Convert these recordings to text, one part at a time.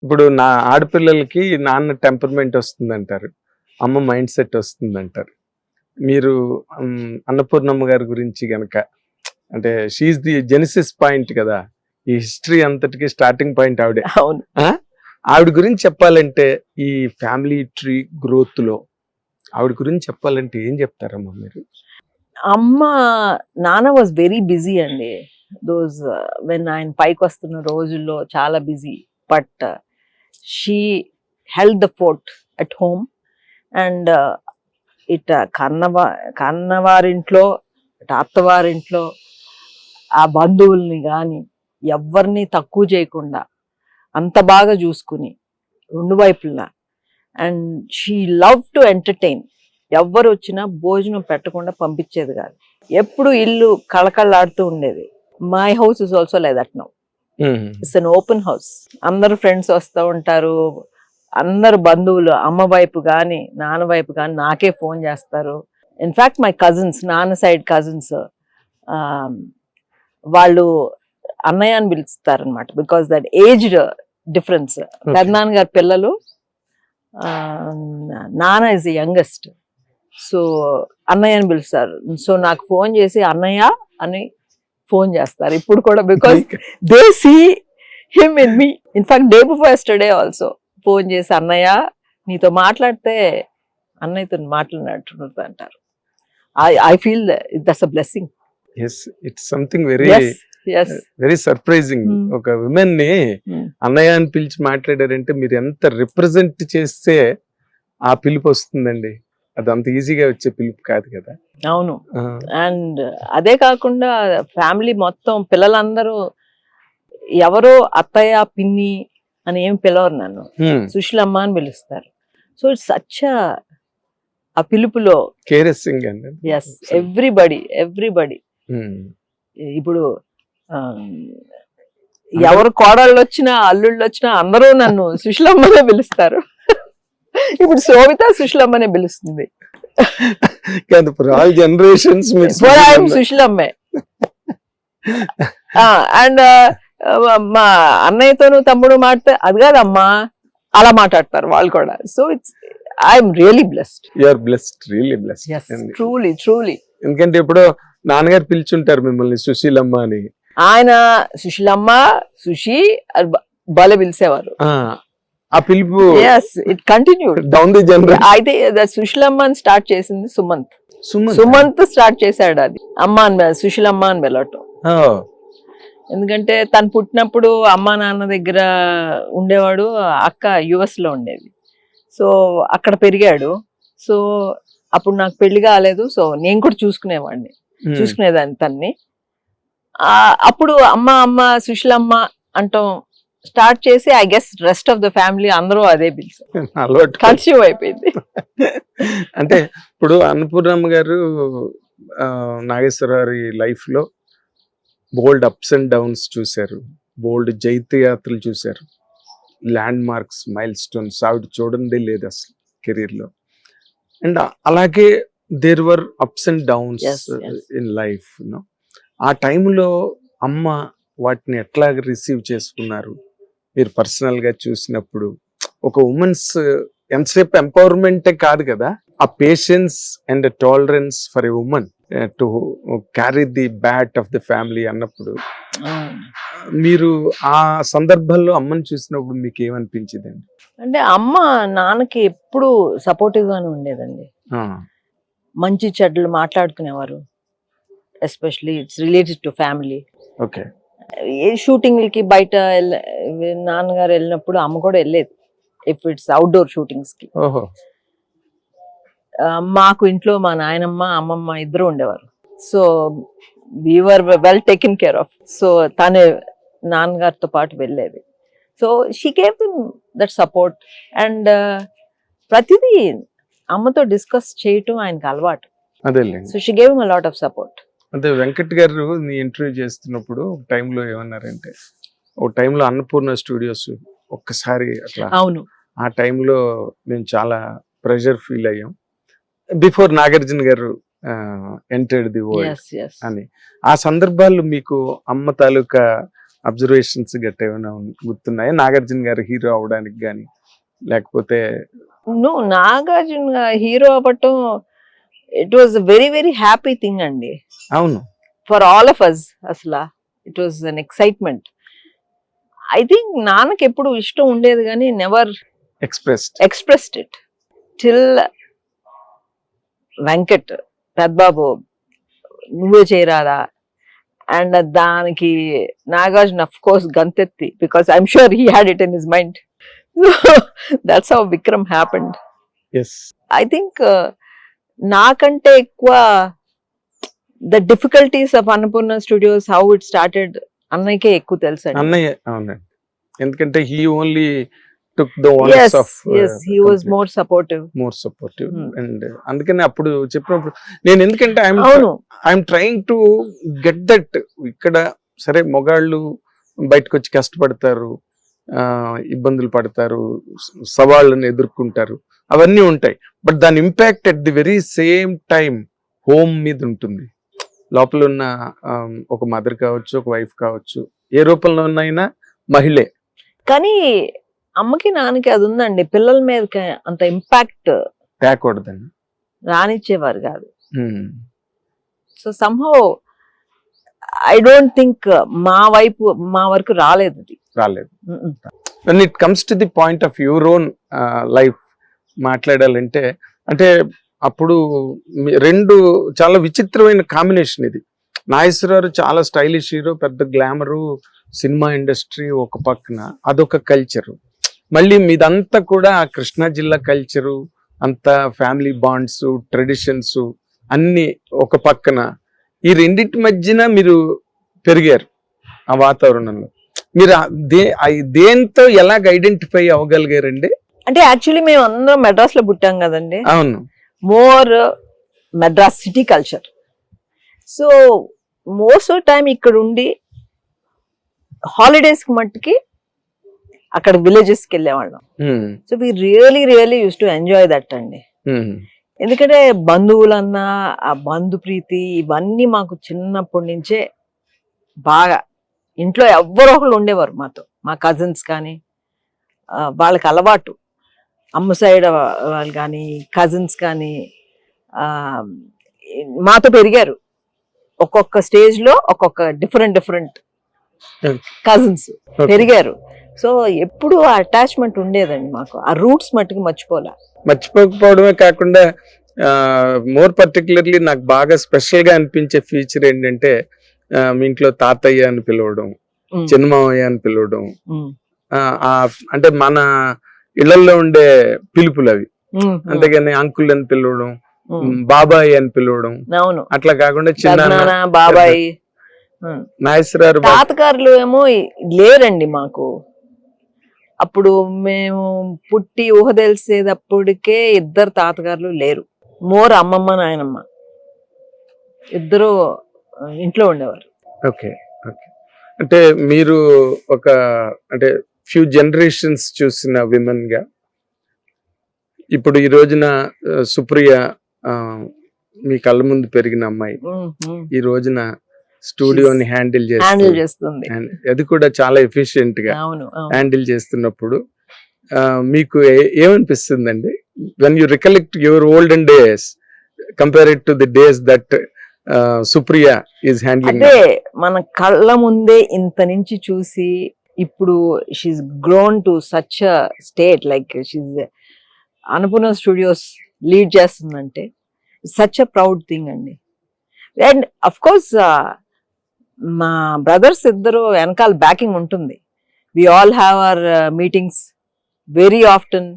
ఇప్పుడు నా ఆడపిల్లలకి నాన్న టెంపర్మెంట్ వస్తుందంటారు, అమ్మ మైండ్ సెట్ వస్తుందంటారు. మీరు అన్నపూర్ణమ్మ గారి గురించి గనక, అంటే షీఈస్ ది జెనిసిస్ పాయింట్ కదా, ఈ హిస్టరీ అంతటికి స్టార్టింగ్ పాయింట్ ఆవిడే. అవును. ఆవిడ గురించి చెప్పాలంటే, ఈ ఫ్యామిలీ ట్రీ గ్రోత్ లో ఆవిడ గురించి చెప్పాలంటే ఏం చెప్తారమ్మా మీరు? అమ్మ నాన్న వాజ్ వెరీ బిజీ అండి. దోస్ వెన్ ఆయన పైకి వస్తున్న రోజుల్లో చాలా busy. But she held the fort at home. And it కన్నవారింట్లో, ఇటు అత్తవారింట్లో ఆ బంధువుల్ని కానీ ఎవరిని తక్కువ చేయకుండా అంత బాగా చూసుకుని రెండు వైపులా. And she love to entertain. ఎవ్వరు వచ్చినా భోజనం పెట్టకుండా పంపించేది కాదు. ఎప్పుడు ఇల్లు కళకళలాడుతూ ఉండేది. My house is also like that now. It's an open house. అందరు ఫ్రెండ్స్ వస్తూ ఉంటారు, అందరు బంధువులు అమ్మ వైపు కానీ నాన్న వైపు కానీ నాకే ఫోన్ చేస్తారు. ఇన్ఫాక్ట్ మై కజిన్స్, నాన్న సైడ్ కజిన్స్, వాళ్ళు అన్నయ్య అని పిలుస్తారనమాట. Because that age difference. పెద్దనాన్న గారి పిల్లలు, నాన్న ఇస్ ది యంగెస్ట్, సో అన్నయ్య అని పిలుస్తారు. సో నాకు ఫోన్ చేసి అన్నయ్య అని ఫోన్ చేస్తారు ఇప్పుడు కూడా. Because they see him in me. In fact day before yesterday also phone చేసి అన్నయ్య నీతో మాట్లాడితే అన్నయ్యతో మాట్లాడినట్టు అంటారు. I feel that's a blessing. yes, it's something very very surprising. ఒక విమెన్ ని అన్నయ్య అని పిలిచి మాట్లాడారంటే మీరు ఎంత రిప్రజెంట్ చేస్తే ఆ పిలుపు వస్తుందండి. అది అంత ఈజీగా వచ్చే పిలుపు కాదు కదా. అవును. అండ్ అదే కాకుండా ఫ్యామిలీ మొత్తం పిల్లలందరూ ఎవరో అత్తయ్య పిన్ని అని ఏం పిలవరు, నన్ను సుశీలమ్మ అని పిలుస్తారు. సో ఇట్స్ సచ్ ఆ పిలుపులో కేరెస్సింగ్ అండి. Yes, everybody. ఇప్పుడు ఎవరు కోడళ్ళు వచ్చినా అల్లుళ్ళు వచ్చినా అందరూ నన్ను సుశీలమ్మనే పిలుస్తారు. ఇప్పుడు శోభిత సుశీలమ్మనే పిలుస్తుంది. సుశీలమ్మే. అండ్ మా అన్నయ్యతోను తమ్ముడు మాట్లాడితే అది కాదమ్మా అలా మాట్లాడతారు వాళ్ళు కూడా. So it's I'm really blessed. You are blessed, really blessed. Truly. ఎందుకంటే ఇప్పుడు నాన్నగారు పిలుచుంటారు మిమ్మల్ని సుశీలమ్మ అని. ఆయన సుశీలమ్మ, సుశీ బల పిలిచేవారు. ఆ పిలుపు it continued down the generation. అయితే సుశీలమ్మ అని స్టార్ట్ చేసింది సుమంత్ స్టార్ట్ చేశాడు. అది అమ్మ అని సుశీలమ్మ అని వెళ్ళటం. ఎందుకంటే తను పుట్టినప్పుడు అమ్మ నాన్న దగ్గర ఉండేవాడు, అక్క యుఎస్ లో ఉండేది. సో అక్కడ పెరిగాడు. సో అప్పుడు నాకు పెళ్లి కాలేదు. సో నేను కూడా చూసుకునేదాన్ని తన్ని. అప్పుడు అమ్మ సుశీలమ్మ అంటాం స్టార్ట్ చేసి I guess rest of the family అందరూ అదే పిలిచారు. కన్స్యూమ్ అయిపోయింది. అంటే ఇప్పుడు అన్నపూర్ణమ్మ గారు నాగేశ్వరరావు లైఫ్ లో బోల్డ్ అప్స్ అండ్ డౌన్స్ చూశారు, బోల్డ్ జైత్రయాత్రలు చూశారు, ల్యాండ్ మార్క్స్, మైల్ స్టోన్స్ ఆవిడ చూడండి లేదు అసలు కెరీర్ లో. అండ్ అలాగే there were ups and downs in life. ఆ టైంలో అమ్మ వాటిని ఎట్లా రిసీవ్ చేసుకున్నారు మీరు పర్సనల్ గా చూసినప్పుడు? ఒక ఉమెన్స్ ఎంతసేపు ఎంపవర్మెంటే కాదు కదా, ఆ patience and tolerance for a women to carry the bat of the family అన్నప్పుడు, మీరు ఆ సందర్భంలో అమ్మని చూసినప్పుడు మీకు ఏమనిపించిందండి? అంటే అమ్మ నాన్నకి ఎప్పుడు సపోర్టివ్ గానే ఉండేదండి. మంచి చెడ్డలు మాట్లాడుకునేవారు. Especially it's related to family. Okay. షూటింగ్లకి బయట నాన్నగారు వెళ్ళినప్పుడు అమ్మ కూడా వెళ్ళేది. ఇఫ్ ఇట్స్ అవుట్డోర్ షూటింగ్స్ కి. మాకు ఇంట్లో మా నాయనమ్మ అమ్మమ్మ ఇద్దరు ఉండేవారు. So we were well taken care of. So తనే నాన్నగారితో పాటు వెళ్ళేది. So she gave him that support. And ప్రతిదీ అమ్మతో డిస్కస్ చేయటం ఆయనకు అలవాటు. So she gave him a lot of support. అదే వెంకట్ గారు నీ ఇంటర్వ్యూ చేస్తున్నప్పుడు ఒక టైంలో ఏమన్నారంటే, ఒక టైంలో అన్నపూర్ణ స్టూడియోస్ ఒక్కసారి అట్లా, అవును, ఆ టైంలో మేము చాలా ప్రెషర్ ఫీల్ అయ్యాం బిఫోర్ నాగార్జున గారు ఎంటర్డ్ ది వరల్డ్ అని. ఆ సందర్భాల్లో మీకు అమ్మ తాలూకా అబ్జర్వేషన్స్ గట్ట ఏమైనా గుర్తున్నాయా నాగార్జున గారు హీరో అవడానికి కానీ లేకపోతే నువ్వు నాగార్జున హీరో అవ్వటం it was very very happy thing అండి అవును ఫర్ ఆల్ ఆఫ్ అస్. అసలు it was an excitement. I think నాన్నకి ఎప్పుడు ఇష్టం ఉండేది కానీ never expressed it till Venkat పెద్దబాబు నువ్వే చేయరాదా అండ్ దానికి నాగార్జున అఫ్ కోర్స్ గంతెత్తి because I'm sure he had it in his mind. That's how Vikram happened. I think నాకంటే ఎక్కువ the difficulties of Annapurna studios how it started అన్నయ్యకే ఎక్కువ తెలుసు. అన్నయ్య అవునండి, ఎందుకంటే he only took the owners of he was more supportive and అందుకని అప్పుడు చెప్పినప్పుడు నేను ఎందుకంటే I'm trying to get that. ఇక్కడ సరే మొగాళ్ళు బయటకు వచ్చి కష్టపడతారు, ఇబ్బందులు పడతారు, సవాళ్ళను ఎదుర్కొంటారు, అవన్నీ ఉంటాయి. బట్ దాని impact at the very same time home మీద ఉంటుంది. లోపల ఉన్న ఒక మదర్ కావచ్చు, ఒక వైఫ్ కావచ్చు, ఏ రూపంలో ఉన్నైనా మహిళే. కానీ అమ్మకి నాన్నకి అది ఉందండి, పిల్లల మీద అంత ఇంపాక్ట్ తేకూడదండి, రానిచ్చేవారు కాదు. So somehow I don't think మా వరకు రాలేదు. when it comes to the point of your own life మాట్లాడాలంటే అంటే అప్పుడు రెండు చాలా విచిత్రమైన కాంబినేషన్ ఇది. నాగేశ్వరరావు చాలా స్టైలిష్ హీరో, పెద్ద గ్లామరు, సినిమా ఇండస్ట్రీ ఒక పక్కన, అదొక కల్చరు. మళ్ళీ మీదంతా కూడా కృష్ణా జిల్లా కల్చరు, అంతా ఫ్యామిలీ బాండ్స్, ట్రెడిషన్స్ అన్ని ఒక పక్కన. ఈ రెండింటి మధ్యన మీరు పెరిగారు ఆ వాతావరణంలో. మీరు దేంతో ఎలాగ ఐడెంటిఫై అవ్వగలిగారండి? అంటే యాక్చువల్లీ మేము అందరం మెడ్రాస్ లో పుట్టాం కదండి. అవును, more Madras city culture. So most of time ఇక్కడ ఉండి హాలిడేస్ కి మట్టుకి అక్కడ విలేజెస్ కి వెళ్ళేవాళ్ళం. So we really use to enjoy that అండి. ఎందుకంటే బంధువులన్నా ఆ బంధు ప్రీతి ఇవన్నీ మాకు చిన్నప్పటి నుంచే బాగా ఇంట్లో ఎవరో ఒకళ్ళు ఉండేవారు మాతో, మా కజిన్స్ కానీ వాళ్ళకి అలవాటు, అమ్మ సైడ్ వాళ్ళు కానీ కజిన్స్ కానీ మాతో పెరిగారు. ఒక్కొక్క స్టేజ్ లో ఒక్కొక్క డిఫరెంట్ కజిన్స్ పెరిగారు. సో ఎప్పుడు అటాచ్మెంట్ ఉండేదండి మాకు. ఆ రూట్స్ మట్టుకు మర్చిపోకపోవడమే కాకుండా మోర్ పర్టికులర్లీ నాకు బాగా స్పెషల్ గా అనిపించే ఫీచర్ ఏంటంటే మీ ఇంట్లో తాతయ్య అని పిలవడం, చిన్నమావయ్య అని పిలవడం, అంటే మన ఇళ్లలో ఉండే పిలుపులు అవి. అంతేగాని అంకుల్ అని పిలవడం, బాబాయ్ అని పిలవడం, అట్లా కాకుండా చిన్న బాబాయ్. నాగేశ్వరరావు తాతగారులు ఏమో లేరండి మాకు. అప్పుడు మేము పుట్టి ఊహ తెలిసేటప్పటికే 2 తాతగారులు లేరు. మోర్ అమ్మమ్మ నాయనమ్మ ఇద్దరు ఇంట్లో ఉండేవారు. ఓకే, అంటే మీరు ఒక అంటే ఫ్యూ జనరేషన్స్ చూసిన విమెన్ గా ఇప్పుడు ఈ రోజున సుప్రియ మీ కళ్ళ ముందు పెరిగిన అమ్మాయి ఈ రోజున స్టూడియోని హ్యాండిల్ చేస్తుంది. అది కూడా చాలా ఎఫిషియెంట్ గా హ్యాండిల్ చేస్తున్నప్పుడు మీకు ఏమనిపిస్తుందండి? When you recollect your olden days compare it to the days that Supriya is handling. అంటే మన కళ్ళ ముందే ఇంత నుంచి చూసి ఇప్పుడు she grown to such a state, like she Annapurna studios lead చేస్తుందంటే సచ్ అ ప్రౌడ్ థింగ్ అండి. అండ్ అఫ్ కోర్స్ మా బ్రదర్స్ ఇద్దరు వెనకాల బ్యాకింగ్ ఉంటుంది. We all have our meetings very often.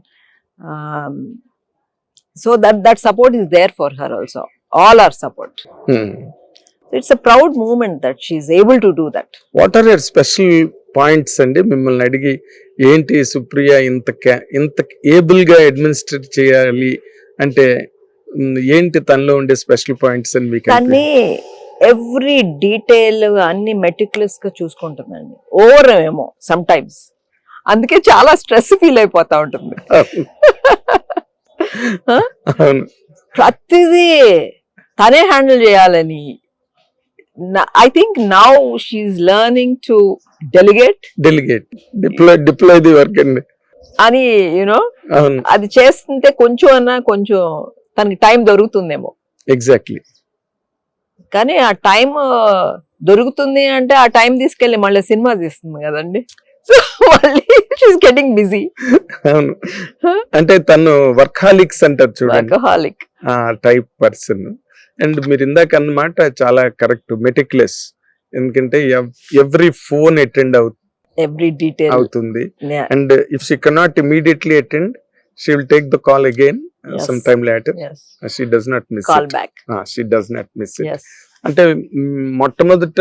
So that support is there for her also. All our support. It's a proud moment that she is able to do that. What are your special points అండి? మిమ్మల్ని అడిగి ఏంటి సుప్రియ ఇంత able గా administrate చేయాలి అంటే ఏంటి తనలో ఉండే స్పెషల్ పాయింట్స్ అని మీకు? తన్ని ఎవ్రీ డీటెయిల్ అన్ని మెటిక్యులస్ గా చూసుకుంటుందండి. ఓవర్ ఏమో సమ్ టైమ్స్, అందుకే చాలా స్ట్రెస్ ఫీల్ అయిపోతా ఉంటుంది. ప్రతిదీ తనే హ్యాండిల్ చేయాలని. I think now she's learning to delegate delegate, deploy the work అండి. అని యూనో అవును, అది చేస్తుంటే కొంచెం తనకి టైం దొరుకుతుందేమో. ఎగ్జాక్ట్లీ. కానీ ఆ టైం దొరుకుతుంది అంటే ఆ టైం తీసుకెళ్లి మళ్ళీ సినిమా తీస్తుంది కదండి. సో మళ్ళీ షీఈస్ గెటింగ్ బిజీ. అవును, అంటే తను వర్కాలిక్స్ అంటారు చూడండి, వర్కహాలిక్ ఆ టైప్ పర్సన్. అండ్ మీరు ఇందాక అన్నమాట చాలా కరెక్ట్, మెటిక్యులస్. ఎందుకంటే every phone attend every detail అవుతుంది. And if she cannot immediately attend, she will take the call again some time later. She does not miss call back. She does not miss it. అంటే మొట్టమొదట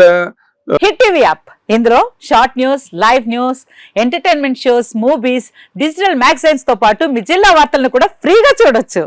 hit TV app, ఇందులో short news, live news, entertainment shows, movies, digital magazines తో పాటు మీ జిల్లా వార్తలను కూడా ఫ్రీగా చూడొచ్చు.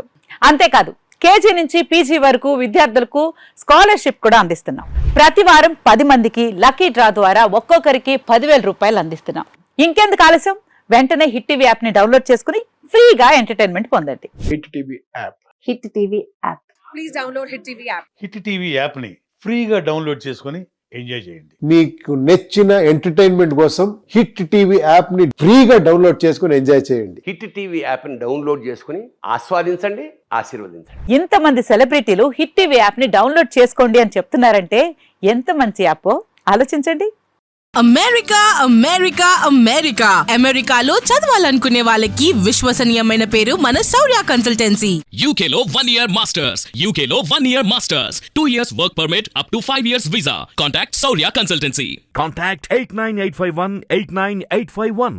అంతేకాదు కేజీ నుంచి పీజీ వరకు విద్యార్థులకు స్కాలర్షిప్ కూడా అందిస్తున్నాం. ప్రతి వారం 10 మందికి లక్కీ డ్రా ద్వారా ఒక్కొక్కరికి 10,000 రూపాయలు అందిస్తున్నాం. ఇంకెందుకు ఆలస్యం, వెంటనే హిట్ టీవీ యాప్ ని డౌన్లోడ్ చేసుకుని ఫ్రీగా ఎంటర్టైన్మెంట్ పొందండి. Hit TV app. Hit TV app. Please download Hit TV app. Hit TV యాప్ని ఫ్రీగా డౌన్లోడ్ చేసుకొని ఎంజాయ్ చేయండి. మీకు నచ్చిన ఎంటర్టైన్మెంట్ కోసం హిట్ టీవీ యాప్ ని ఫ్రీగా డౌన్లోడ్ చేసుకుని ఎంజాయ్ చేయండి. హిట్ టీవీ యాప్ని డౌన్లోడ్ చేసుకుని ఆస్వాదించండి, ఆశీర్వదించండి. ఇంతమంది సెలబ్రిటీలు హిట్ టీవీ యాప్ ని డౌన్లోడ్ చేసుకోండి అని చెప్తున్నారంటే ఎంత మంచి యాప్ ఆలోచించండి. అమెరికా అమెరికా అమెరికా అమెరికాలో చదవాలనుకునే వాళ్ళకి విశ్వసనీయమైన పేరు మన శౌర్య consultancy. UK Law 1 Year Masters. UK Law 1 Year Masters. 2 years work permit up to 5 years visa. Contact Saurya Consultancy. Contact 89851 89851.